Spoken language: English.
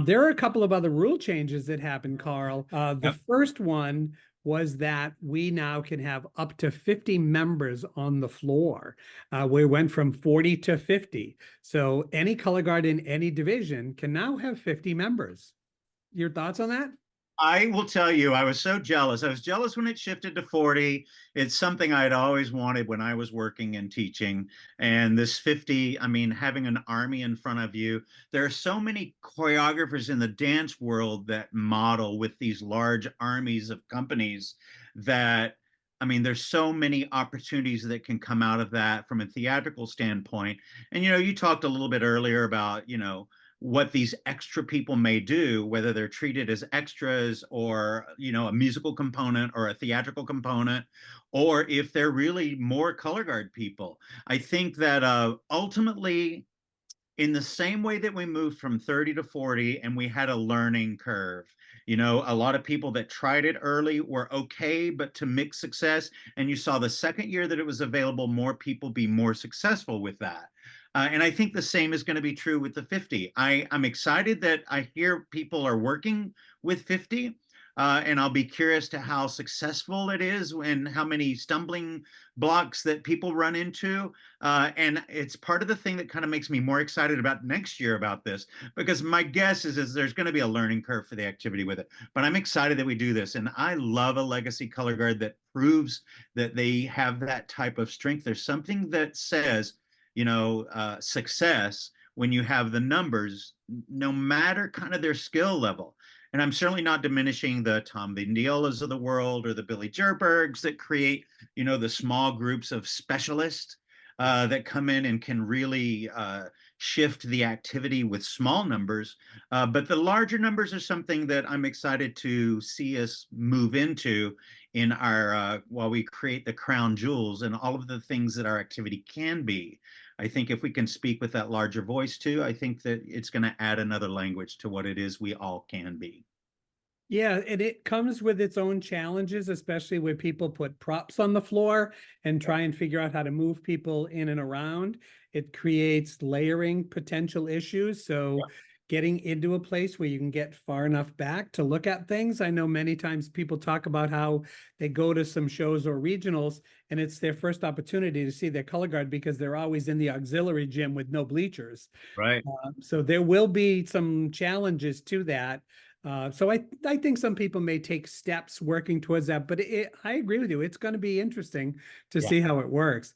There are a couple of other rule changes that happened, Carl. The Yep. first one was that we now can have up to 50 members on the floor. We went from 40 to 50. So any color guard in any division can now have 50 members. Your thoughts on that? I will tell you, I was so jealous. I was jealous when it shifted to 40. It's something I'd always wanted when I was working and teaching. And this 50, I mean, having an army in front of you. There are so many choreographers in the dance world that model with these large armies of companies that, I mean, there's so many opportunities that can come out of that from a theatrical standpoint. And, you talked a little bit earlier about, what these extra people may do, whether they're treated as extras or, a musical component or a theatrical component, or if they're really more color guard people. I think that ultimately, in the same way that we moved from 30 to 40 and we had a learning curve, a lot of people that tried it early were okay, but to mixed success. And you saw the second year that it was available, more people be more successful with that. And I think the same is going to be true with the 50. I'm excited that I hear people are working with 50. And I'll be curious to how successful it is and how many stumbling blocks that people run into. And it's part of the thing that kind of makes me more excited about next year about this, because my guess is there's going to be a learning curve for the activity with it. But I'm excited that we do this. And I love a legacy color guard that proves that they have that type of strength. There's something that says, success when you have the numbers, no matter kind of their skill level. And I'm certainly not diminishing the Tom Vindiolas of the world or the Billy Jerbergs that create, the small groups of specialists that come in and can really shift the activity with small numbers. But the larger numbers are something that I'm excited to see us move into in our, while we create the crown jewels and all of the things that our activity can be. I think if we can speak with that larger voice too, I think that it's going to add another language to what it is we all can be. Yeah, and it comes with its own challenges, especially when people put props on the floor and try and figure out how to move people in and around. It creates layering potential issues. So getting into a place where you can get far enough back to look at things. I know many times people talk about how they go to some shows or regionals and it's their first opportunity to see their color guard because they're always in the auxiliary gym with no bleachers. Right. So there will be some challenges to that. So I think some people may take steps working towards that, but I agree with you. It's going to be interesting to Yeah. see how it works.